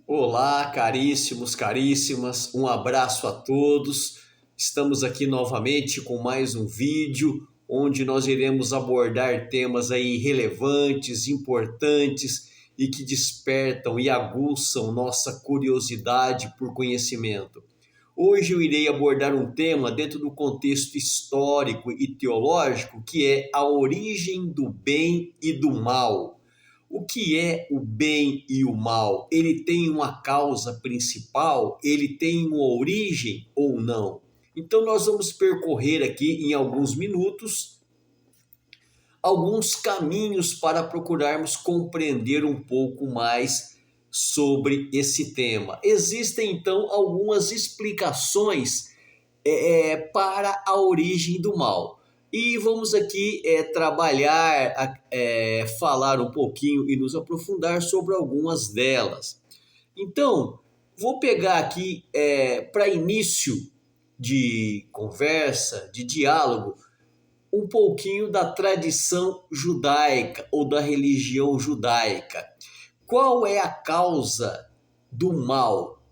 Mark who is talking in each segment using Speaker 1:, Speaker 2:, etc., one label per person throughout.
Speaker 1: Olá, caríssimos, caríssimas, um abraço a todos. Estamos aqui novamente com mais um vídeo onde nós iremos abordar temas aí relevantes, importantes e que despertam e aguçam nossa curiosidade por conhecimento. Hoje eu irei abordar um tema dentro do contexto histórico e teológico que é a origem do bem e do mal. O que é o bem e o mal? Ele tem uma causa principal? Ele tem uma origem ou não? Então nós vamos percorrer aqui em alguns minutos alguns caminhos para procurarmos compreender um pouco mais sobre esse tema. Existem então algumas explicações para a origem do mal. E vamos aqui trabalhar, falar um pouquinho e nos aprofundar sobre algumas delas. Então, vou pegar aqui para início de conversa, de diálogo, um pouquinho da tradição judaica ou da religião judaica. Qual é a causa do mal?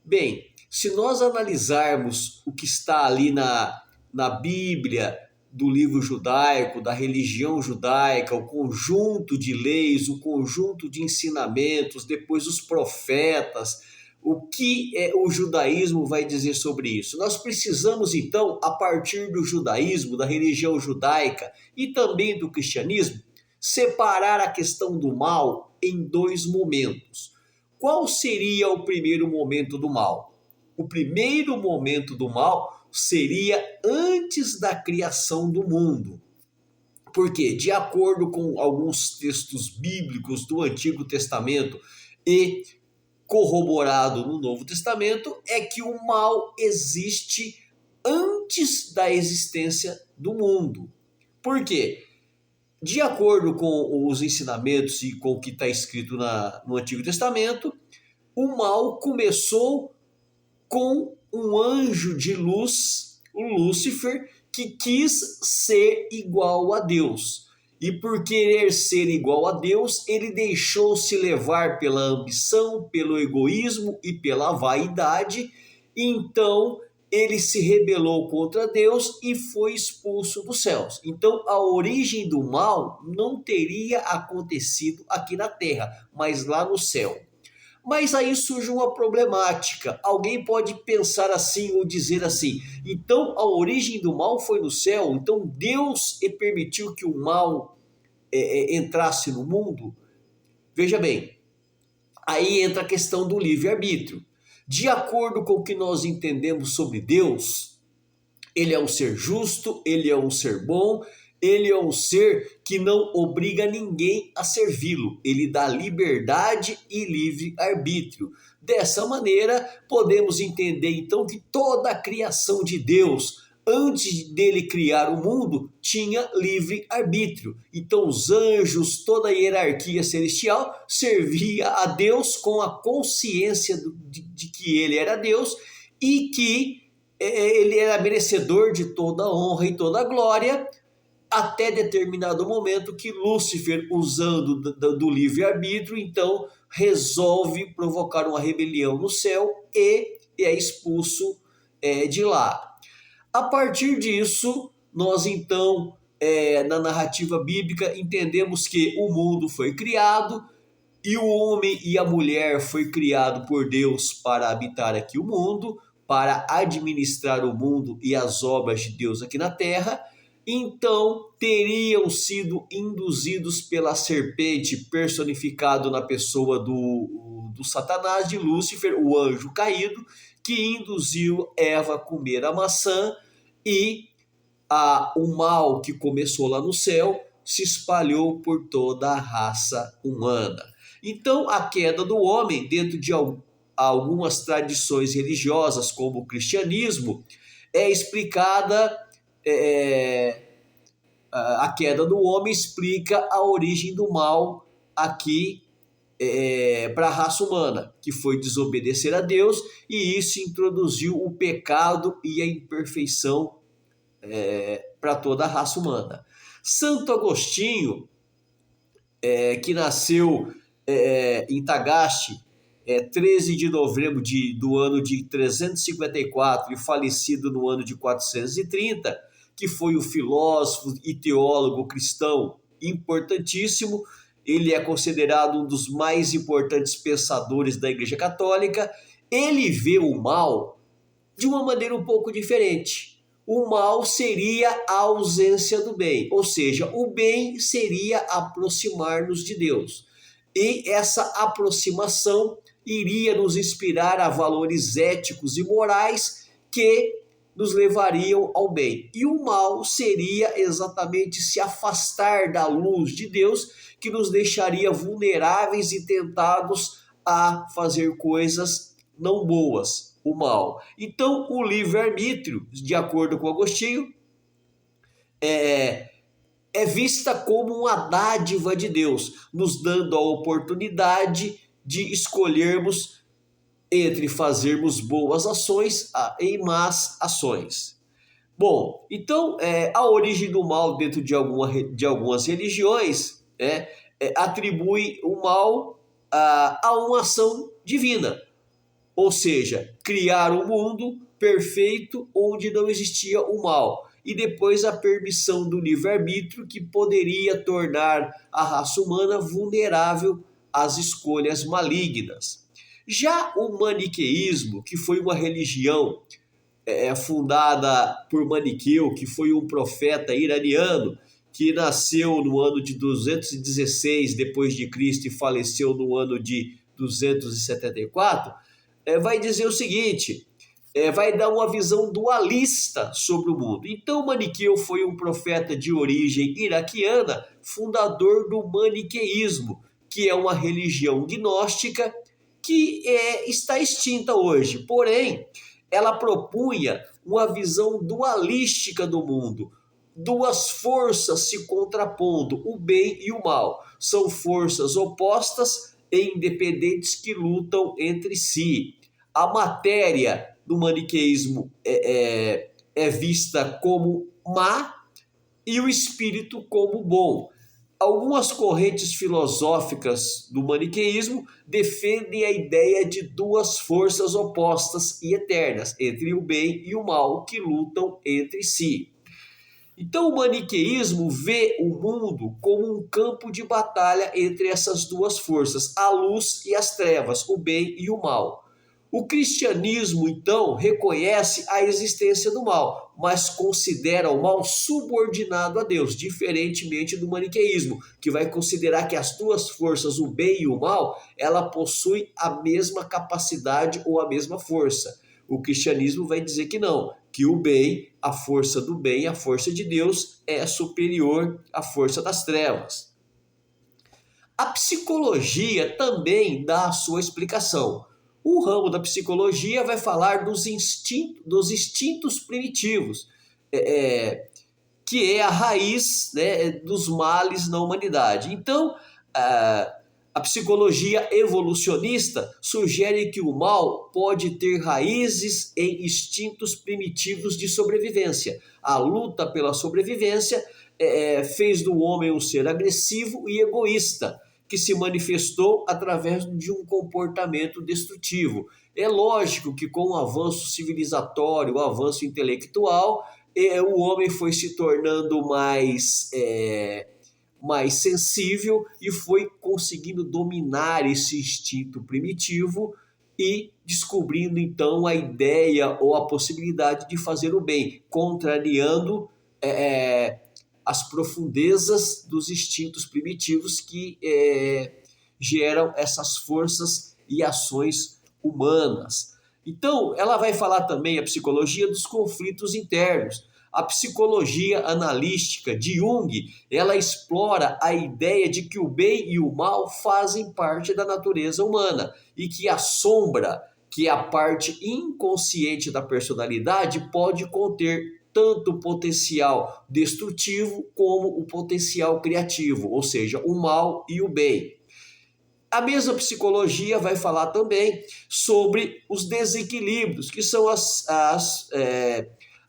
Speaker 1: Bem, se nós analisarmos o que está ali na Bíblia, do livro judaico, da religião judaica, o conjunto de leis, o conjunto de ensinamentos, depois os profetas, o que o judaísmo vai dizer sobre isso? Nós precisamos, então, a partir do judaísmo, da religião judaica e também do cristianismo, separar a questão do mal em dois momentos. Qual seria o primeiro momento do mal? O primeiro momento do mal seria antes da criação do mundo. Porque, de acordo com alguns textos bíblicos do Antigo Testamento e corroborado no Novo Testamento, é que o mal existe antes da existência do mundo. Por quê? De acordo com os ensinamentos e com o que está escrito no Antigo Testamento, o mal começou com um anjo de luz, o Lúcifer, que quis ser igual a Deus. E por querer ser igual a Deus, ele deixou-se levar pela ambição, pelo egoísmo e pela vaidade. Então, ele se rebelou contra Deus e foi expulso dos céus. Então, a origem do mal não teria acontecido aqui na terra, mas lá no céu. Mas aí surge uma problemática. Alguém pode pensar assim ou dizer assim: então a origem do mal foi no céu? Então Deus permitiu que o mal entrasse no mundo? Veja bem, aí entra a questão do livre-arbítrio. De acordo com o que nós entendemos sobre Deus, ele é um ser justo, ele é um ser bom, ele é um ser que não obriga ninguém a servi-lo. Ele dá liberdade e livre-arbítrio. Dessa maneira, podemos entender então que toda a criação de Deus, antes dele criar o mundo, tinha livre-arbítrio. Então os anjos, toda a hierarquia celestial, servia a Deus com a consciência de que ele era Deus e que ele era merecedor de toda a honra e toda a glória, até determinado momento que Lúcifer, usando do livre-arbítrio, então resolve provocar uma rebelião no céu e é expulso de lá. A partir disso, nós então, na narrativa bíblica, entendemos que o mundo foi criado e o homem e a mulher foi criado por Deus para habitar aqui o mundo, para administrar o mundo e as obras de Deus aqui na terra. Então teriam sido induzidos pela serpente, personificado na pessoa do Satanás, de Lúcifer, o anjo caído, que induziu Eva a comer a maçã e o mal que começou lá no céu se espalhou por toda a raça humana. Então a queda do homem, dentro de algumas tradições religiosas, como o cristianismo, é explicada. A queda do homem explica a origem do mal aqui para a raça humana, que foi desobedecer a Deus, e isso introduziu o pecado e a imperfeição para toda a raça humana. Santo Agostinho, que nasceu em Tagaste, 13 de novembro do ano de 354 e falecido no ano de 430, que foi um filósofo e teólogo cristão importantíssimo. Ele é considerado um dos mais importantes pensadores da Igreja Católica. Ele vê o mal de uma maneira um pouco diferente. O mal seria a ausência do bem, ou seja, o bem seria aproximar-nos de Deus. E essa aproximação iria nos inspirar a valores éticos e morais que nos levariam ao bem. E o mal seria exatamente se afastar da luz de Deus, que nos deixaria vulneráveis e tentados a fazer coisas não boas, o mal. Então, o livre-arbítrio, de acordo com Agostinho, é vista como uma dádiva de Deus, nos dando a oportunidade de escolhermos entre fazermos boas ações e más ações. Bom, então a origem do mal dentro de algumas religiões atribui o mal a uma ação divina, ou seja, criar um mundo perfeito onde não existia o mal, e depois a permissão do livre-arbítrio, que poderia tornar a raça humana vulnerável às escolhas malignas. Já o maniqueísmo, que foi uma religião fundada por Maniqueu, que foi um profeta iraniano, que nasceu no ano de 216 depois de Cristo e faleceu no ano de 274, vai dizer o seguinte, vai dar uma visão dualista sobre o mundo. Então, Maniqueu foi um profeta de origem iraquiana, fundador do maniqueísmo, que é uma religião gnóstica que está extinta hoje. Porém, ela propunha uma visão dualística do mundo, duas forças se contrapondo, o bem e o mal. São forças opostas e independentes que lutam entre si. A matéria do maniqueísmo é vista como má e o espírito como bom. Algumas correntes filosóficas do maniqueísmo defendem a ideia de duas forças opostas e eternas, entre o bem e o mal, que lutam entre si. Então, o maniqueísmo vê o mundo como um campo de batalha entre essas duas forças, a luz e as trevas, o bem e o mal. O cristianismo, então, reconhece a existência do mal, mas considera o mal subordinado a Deus, diferentemente do maniqueísmo, que vai considerar que as duas forças, o bem e o mal, ela possui a mesma capacidade ou a mesma força. O cristianismo vai dizer que não, que o bem, a força do bem, a força de Deus é superior à força das trevas. A psicologia também dá a sua explicação. O ramo da psicologia vai falar dos instintos primitivos, que é a raiz, né, dos males na humanidade. Então, a psicologia evolucionista sugere que o mal pode ter raízes em instintos primitivos de sobrevivência. A luta pela sobrevivência fez do homem um ser agressivo e egoísta, que se manifestou através de um comportamento destrutivo. É lógico que com o avanço civilizatório, o avanço intelectual, o homem foi se tornando mais sensível e foi conseguindo dominar esse instinto primitivo e descobrindo então a ideia ou a possibilidade de fazer o bem, contrariando as profundezas dos instintos primitivos que geram essas forças e ações humanas. Então, ela vai falar também, a psicologia, dos conflitos internos. A psicologia analítica de Jung, ela explora a ideia de que o bem e o mal fazem parte da natureza humana e que a sombra, que é a parte inconsciente da personalidade, pode conter tanto o potencial destrutivo como o potencial criativo, ou seja, o mal e o bem. A mesma psicologia vai falar também sobre os desequilíbrios, que são a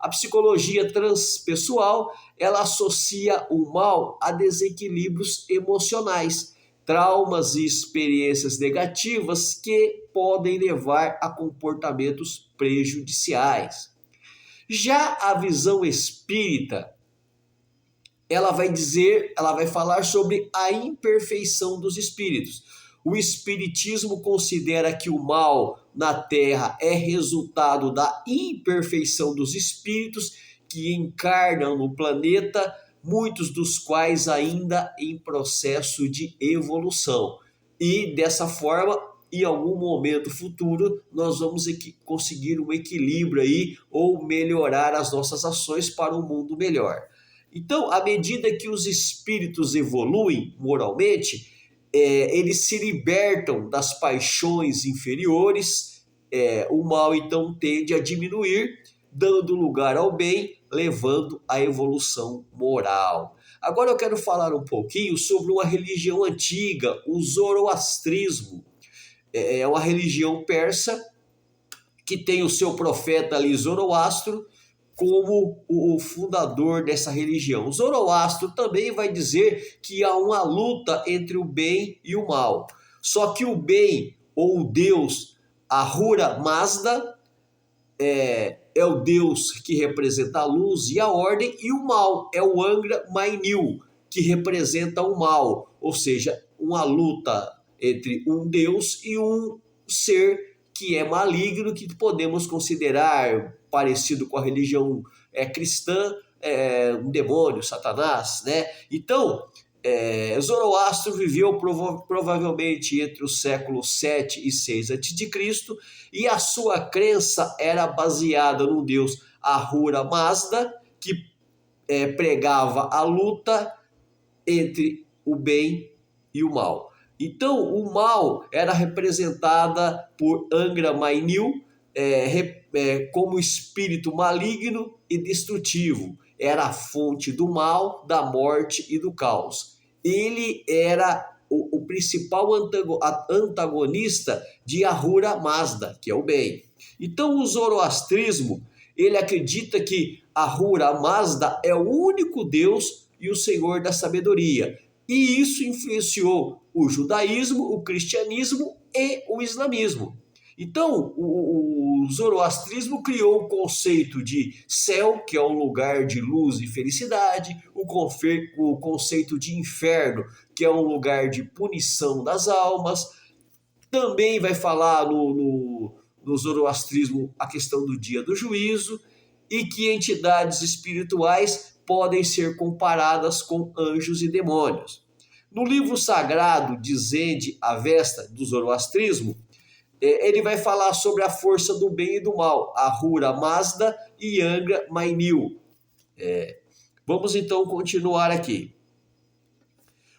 Speaker 1: psicologia transpessoal, ela associa o mal a desequilíbrios emocionais. traumas e experiências negativas que podem levar a comportamentos prejudiciais. Já a visão espírita, ela vai falar sobre a imperfeição dos espíritos. O espiritismo considera que o mal na Terra é resultado da imperfeição dos espíritos que encarnam no planeta, muitos dos quais ainda em processo de evolução. E dessa forma, em algum momento futuro, nós vamos conseguir um equilíbrio aí ou melhorar as nossas ações para um mundo melhor. Então, à medida que os espíritos evoluem moralmente, eles se libertam das paixões inferiores, o mal então tende a diminuir, dando lugar ao bem, levando à evolução moral. Agora eu quero falar um pouquinho sobre uma religião antiga, o zoroastrismo. É uma religião persa que tem o seu profeta ali, Zoroastro, como o fundador dessa religião. Zoroastro também vai dizer que há uma luta entre o bem e o mal. Só que o bem, ou o Deus, Ahura Mazda, é o Deus que representa a luz e a ordem, e o mal é o Angra Mainyu, que representa o mal, ou seja, uma luta entre um Deus e um ser que é maligno, que podemos considerar parecido com a religião cristã, um demônio, Satanás, né? Então, Zoroastro viveu provavelmente entre os séculos 7 e 6 a.C., e a sua crença era baseada no deus Ahura Mazda, que pregava a luta entre o bem e o mal. Então, o mal era representada por Angra Mainyu como espírito maligno e destrutivo. Era a fonte do mal, da morte e do caos. Ele era o principal antagonista de Ahura Mazda, que é o bem. Então, o zoroastrismo, ele acredita que Ahura Mazda é o único Deus e o Senhor da sabedoria. E isso influenciou o judaísmo, o cristianismo e o islamismo. Então, o zoroastrismo criou o conceito de céu, que é um lugar de luz e felicidade, o conceito de inferno, que é um lugar de punição das almas. Também vai falar no zoroastrismo a questão do dia do juízo, e que entidades espirituais podem ser comparadas com anjos e demônios. No livro sagrado de Zend Avesta, do zoroastrismo, ele vai falar sobre a força do bem e do mal, Ahura Mazda e Angra Mainyu. Vamos então continuar aqui.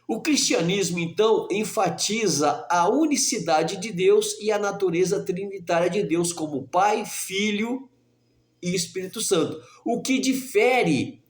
Speaker 1: O cristianismo, então, enfatiza a unicidade de Deus e a natureza trinitária de Deus como Pai, Filho e Espírito Santo, o que difere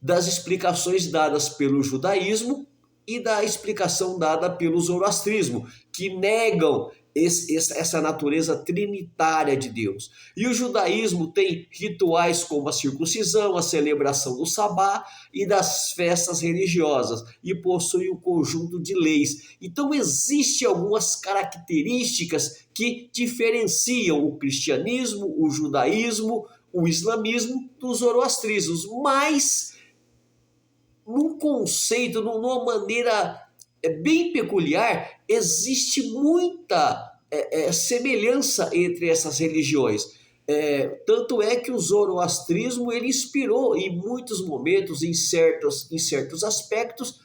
Speaker 1: das explicações dadas pelo judaísmo e da explicação dada pelo zoroastrismo, que negam essa natureza trinitária de Deus. E o judaísmo tem rituais como a circuncisão, a celebração do sabá e das festas religiosas, e possui um conjunto de leis. Então existem algumas características que diferenciam o cristianismo, o judaísmo, o islamismo dos zoroastrismos, mas num conceito, numa maneira bem peculiar, existe muita semelhança entre essas religiões. Tanto é que o zoroastrismo ele inspirou em muitos momentos, em certos aspectos,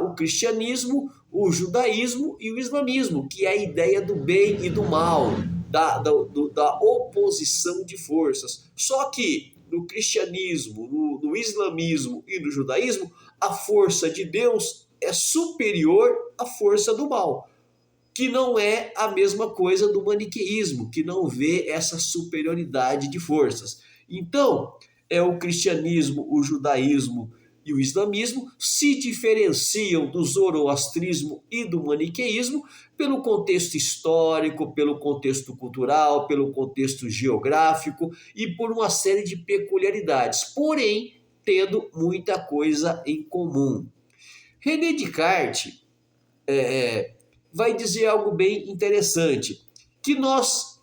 Speaker 1: o cristianismo, o judaísmo e o islamismo, que é a ideia do bem e do mal, da oposição de forças. Só que no cristianismo, no islamismo e no judaísmo, a força de Deus é superior à força do mal, que não é a mesma coisa do maniqueísmo, que não vê essa superioridade de forças. Então, o cristianismo, o judaísmo e o islamismo se diferenciam do zoroastrismo e do maniqueísmo pelo contexto histórico, pelo contexto cultural, pelo contexto geográfico e por uma série de peculiaridades, porém tendo muita coisa em comum. René Descartes, vai dizer algo bem interessante, que nós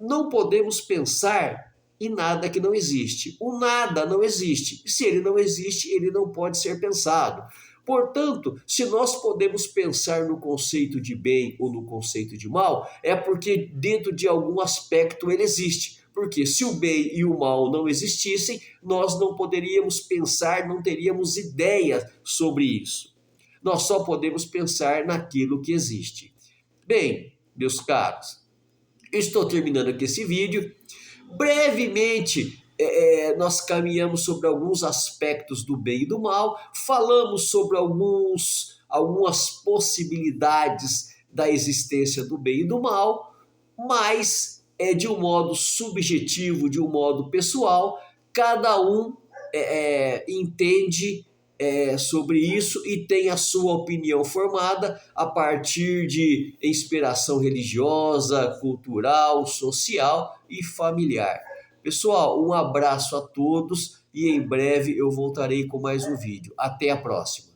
Speaker 1: não podemos pensar em nada que não existe. O nada não existe. Se ele não existe, ele não pode ser pensado. Portanto, se nós podemos pensar no conceito de bem ou no conceito de mal, é porque dentro de algum aspecto ele existe. Porque se o bem e o mal não existissem, nós não poderíamos pensar, não teríamos ideia sobre isso. Nós só podemos pensar naquilo que existe. Bem, meus caros, estou terminando aqui esse vídeo. Brevemente, nós caminhamos sobre alguns aspectos do bem e do mal, falamos sobre algumas possibilidades da existência do bem e do mal, mas de um modo subjetivo, de um modo pessoal, cada um entende sobre isso e tem a sua opinião formada a partir de inspiração religiosa, cultural, social e familiar. Pessoal, um abraço a todos e em breve eu voltarei com mais um vídeo. Até a próxima.